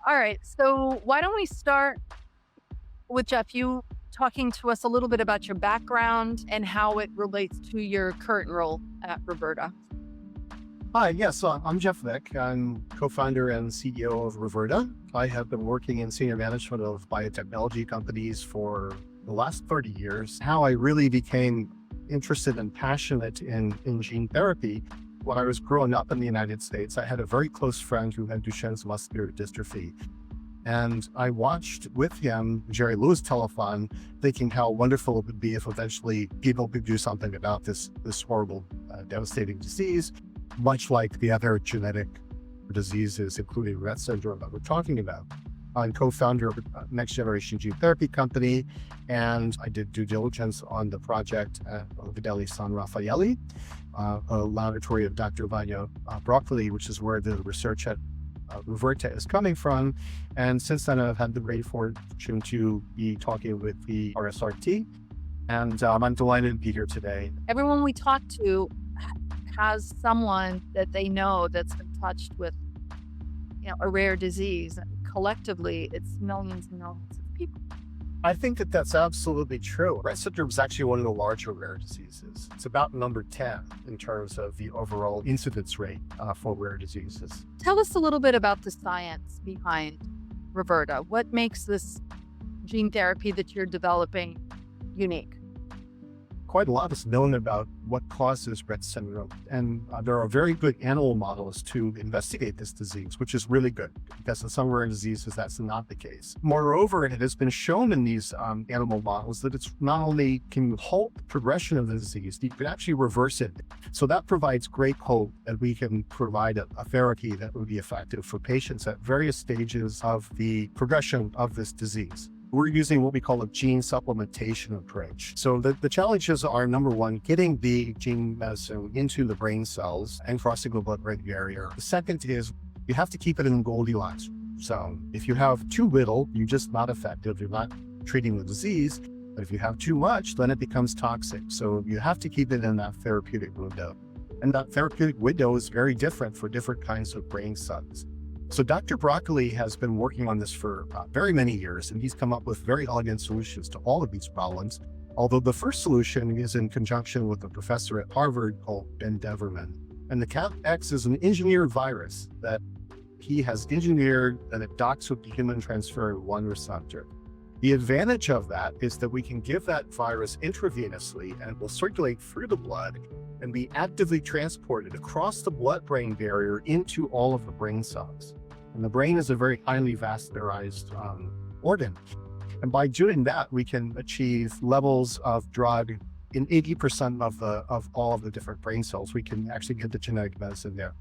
All right. So why don't we start with Jeff, you talking to us a little bit about your background and how it relates to your current role at Reverta. Hi, yes, I'm Jeff Vick. I'm co-founder and CEO of Reverta. I have been working in senior management of biotechnology companies for the last 30 years. How I really became interested and passionate in gene therapy when I was growing up in the United States. I had a very close friend who had Duchenne's muscular dystrophy. And I watched with him Jerry Lewis telethon, thinking how wonderful it would be if eventually people could do something about this horrible, devastating disease, much like the other genetic diseases, including Rett syndrome that we're talking about. I'm co-founder of a next generation gene therapy company, and I did due diligence on the project at Ospedale San Raffaele, a laboratory of Dr. Vania Broccoli, which is where the research at Reverta is coming from. And since then, I've had the great fortune to be talking with the RSRT, and I'm delighted to be here today. Everyone we talk to has someone that they know that's been touched with, a rare disease. And collectively, it's millions and millions of people. I think that that's absolutely true. Rett syndrome is actually one of the larger rare diseases. It's about number 10 in terms of the overall incidence rate for rare diseases. Tell us a little bit about the science behind Reverta. What makes this gene therapy that you're developing unique? Quite a lot is known about what causes Rett syndrome, and there are very good animal models to investigate this disease, which is really good because in some rare diseases that's not the case. Moreover, it has been shown in these animal models that it's not only can you halt progression of the disease, you can actually reverse it. So that provides great hope that we can provide a therapy that would be effective for patients at various stages of the progression of this disease. We're using what we call a gene supplementation approach. So the challenges are, number one, getting the gene medicine into the brain cells and crossing the blood-brain barrier. The second is you have to keep it in the Goldilocks zone. If you have too little, you're just not effective. You're not treating the disease. But if you have too much, then it becomes toxic. So you have to keep it in that therapeutic window. And that therapeutic window is very different for different kinds of brain cells. So Dr. Broccoli has been working on this for very many years, and he's come up with very elegant solutions to all of these problems. Although the first solution is in conjunction with a professor at Harvard called Deverman. And the CapX is an engineered virus that he has engineered and it docks with the human transferrin 1 receptor. The advantage of that is that we can give that virus intravenously and it will circulate through the blood and be actively transported across the blood-brain barrier into all of the brain cells. And the brain is a very highly vascularized organ. And by doing that, we can achieve levels of drug in 80% of all of the different brain cells. We can actually get the genetic medicine there.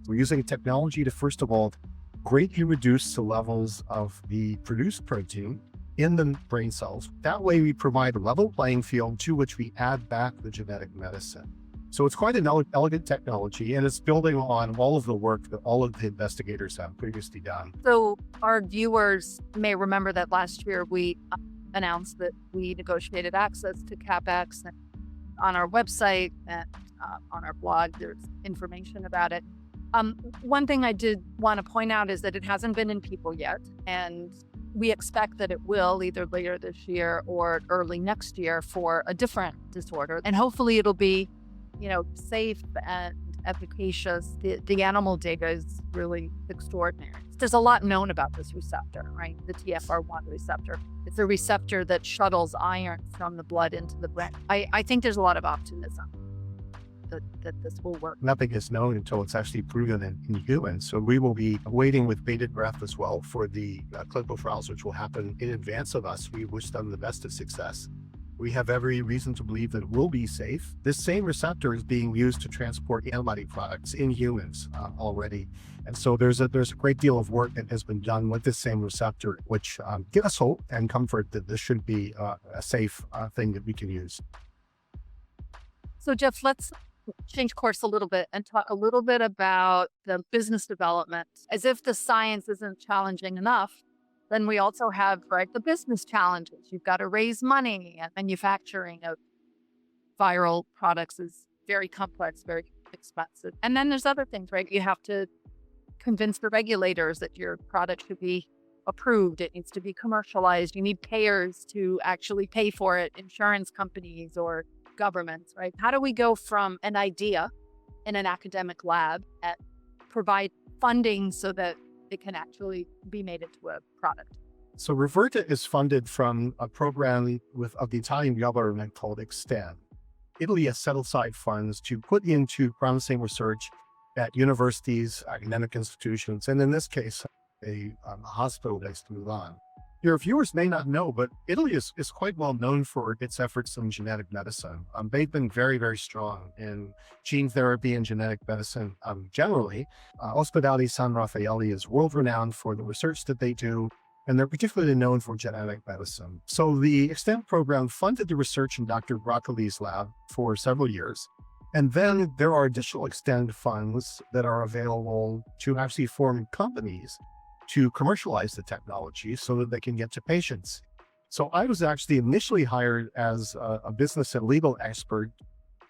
We're using technology to, first of all, greatly reduce the levels of the produced protein in the brain cells. That way we provide a level playing field to which we add back the genetic medicine. So it's quite an elegant technology, and it's building on all of the work that all of the investigators have previously done. So our viewers may remember that last year we announced that we negotiated access to CapX, and on our website and on our blog, there's information about it. One thing I did want to point out is that it hasn't been in people yet, and we expect that it will either later this year or early next year for a different disorder. And hopefully it'll be safe and efficacious. The animal data is really extraordinary. There's a lot known about this receptor, right? The TFR1 receptor. It's a receptor that shuttles iron from the blood into the brain. I think there's a lot of optimism that this will work. Nothing is known until it's actually proven in humans. So we will be waiting with bated breath as well for the clinical trials, which will happen in advance of us. We wish them the best of success. We have every reason to believe that it will be safe. This same receptor is being used to transport antibody products in humans already. And so there's a great deal of work that has been done with this same receptor, which give us hope and comfort that this should be a safe thing that we can use. So Jeff, let's change course a little bit and talk a little bit about the business development. As if the science isn't challenging enough, then we also have, the business challenges. You've got to raise money, and manufacturing of viral products is very complex, very expensive. And then there's other things, right? You have to convince the regulators that your product should be approved. It needs to be commercialized. You need payers to actually pay for it, insurance companies or governments, right? How do we go from an idea in an academic lab and provide funding so that it can actually be made into a product? So Reverta is funded from a program of the Italian government called Extend. Italy has set aside funds to put into promising research at universities, academic institutions, and in this case, a hospital based in Milan. Your viewers may not know, but Italy is quite well known for its efforts in genetic medicine. They've been very, very strong in gene therapy and genetic medicine generally. Ospedale San Raffaele is world renowned for the research that they do, and they're particularly known for genetic medicine. So the Extend program funded the research in Dr. Broccoli's lab for several years. And then there are additional Extend funds that are available to actually form companies to commercialize the technology so that they can get to patients. So I was actually initially hired as a business and legal expert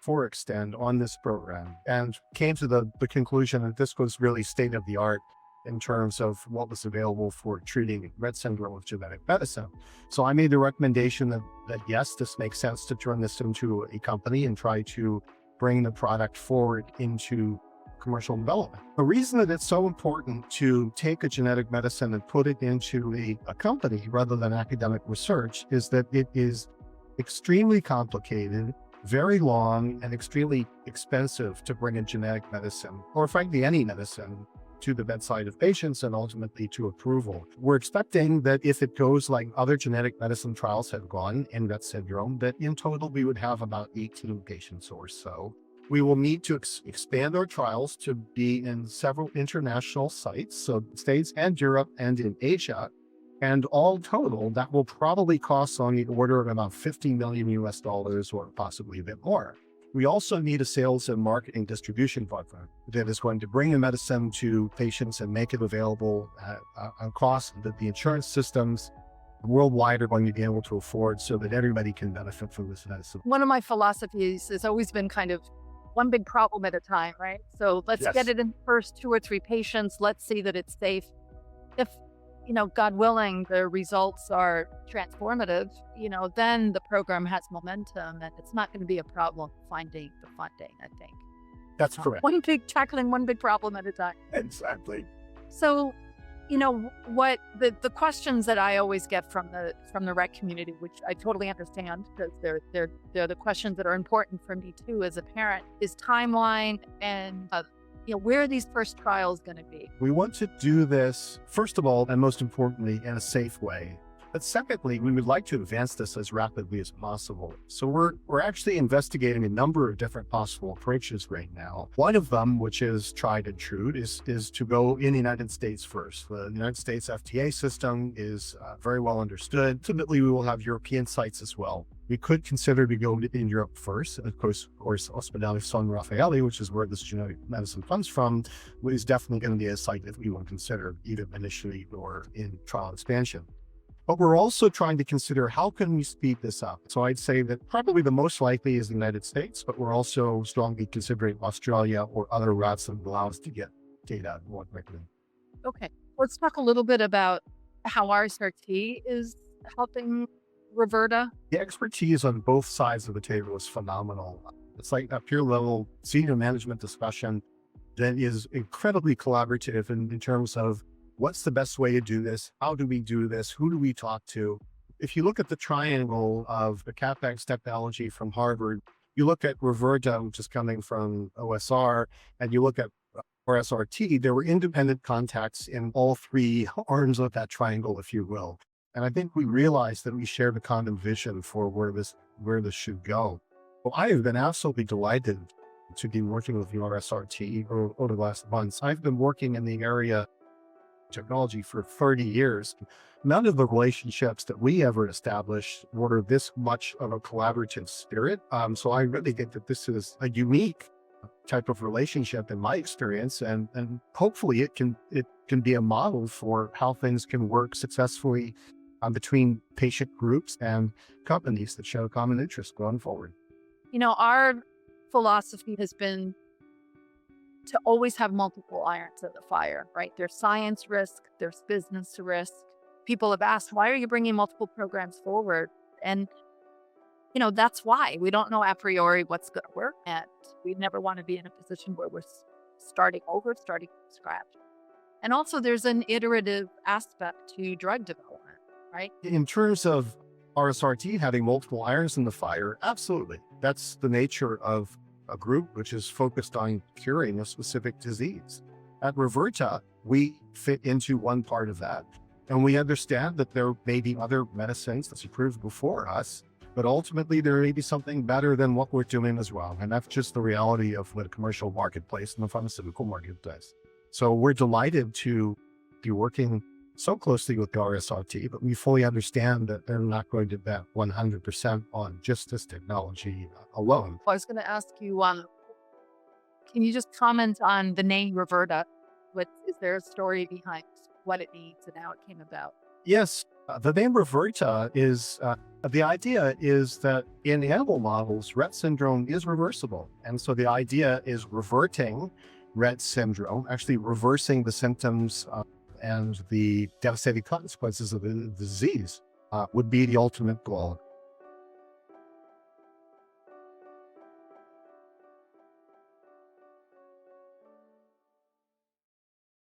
for Extend on this program and came to the conclusion that this was really state of the art in terms of what was available for treating Rett syndrome with genetic medicine. So I made the recommendation that yes, this makes sense to turn this into a company and try to bring the product forward into commercial development. The reason that it's so important to take a genetic medicine and put it into a company rather than academic research is that it is extremely complicated, very long, and extremely expensive to bring a genetic medicine, or frankly, any medicine, to the bedside of patients and ultimately to approval. We're expecting that if it goes like other genetic medicine trials have gone in Rett syndrome, that in total we would have about 18 patients or so. We will need to expand our trials to be in several international sites, so States and Europe and in Asia. And all total, that will probably cost on the order of about $50 million or possibly a bit more. We also need a sales and marketing distribution partner that is going to bring the medicine to patients and make it available at a cost that the insurance systems worldwide are going to be able to afford so that everybody can benefit from this medicine. One of my philosophies has always been kind of one big problem at a time, right? So let's get it in the first 2 or 3 patients. Let's see that it's safe. If, God willing, the results are transformative, then the program has momentum and it's not going to be a problem finding the funding, I think. That's correct. Tackling one big problem at a time. Exactly. So, what the questions that I always get from the Rett community, which I totally understand because they're the questions that are important for me too as a parent, is timeline and where are these first trials going to be? We want to do this, first of all, and most importantly, in a safe way. But secondly, we would like to advance this as rapidly as possible. So we're actually investigating a number of different possible approaches right now. One of them, which is tried and true, is to go in the United States first. The United States FDA system is very well understood. Ultimately, we will have European sites as well. We could consider to go in Europe first. Of course, Ospedale San Raffaele, which is where this genetic medicine comes from, is definitely going to be a site that we will consider either initially or in trial expansion. But we're also trying to consider how can we speed this up. So I'd say that probably the most likely is the United States, but we're also strongly considering Australia or other routes that allow us to get data more quickly. Okay, let's talk a little bit about how RSRT is helping Reverta. The expertise on both sides of the table is phenomenal. It's like a peer level senior management discussion that is incredibly collaborative in terms of what's the best way to do this? How do we do this? Who do we talk to? If you look at the triangle of the CapX technology from Harvard, you look at Reverta, which is coming from OSR, and you look at RSRT, there were independent contacts in all 3 arms of that triangle, if you will. And I think we realized that we shared a common vision for where this should go. Well, I have been absolutely delighted to be working with the RSRT over the last months. I've been working in the area of technology for 30 years. None of the relationships that we ever established were this much of a collaborative spirit. So I really think that this is a unique type of relationship in my experience, and hopefully it can be a model for how things can work successfully between patient groups and companies that share common interest going forward. Our philosophy has been to always have multiple irons in the fire, right? There's science risk, there's business risk, people have asked, why are you bringing multiple programs forward? And, that's why. We don't know a priori what's going to work. And we never want to be in a position where we're starting from scratch. And also there's an iterative aspect to drug development, right? In terms of RSRT having multiple irons in the fire, absolutely. That's the nature of a group which is focused on curing a specific disease. At Reverta, we fit into one part of that. And we understand that there may be other medicines that's approved before us, but ultimately there may be something better than what we're doing as well. And that's just the reality of what a commercial marketplace and the pharmaceutical market does. So we're delighted to be working so closely with the RSRT, but we fully understand that they're not going to bet 100% on just this technology alone. I was going to ask you, can you just comment on the name Reverta? Is there a story behind what it means and how it came about? Yes, the name Reverta is, the idea is that in animal models, Rett syndrome is reversible. And so the idea is reverting Rett syndrome, actually reversing the symptoms and the devastating consequences of the disease would be the ultimate goal.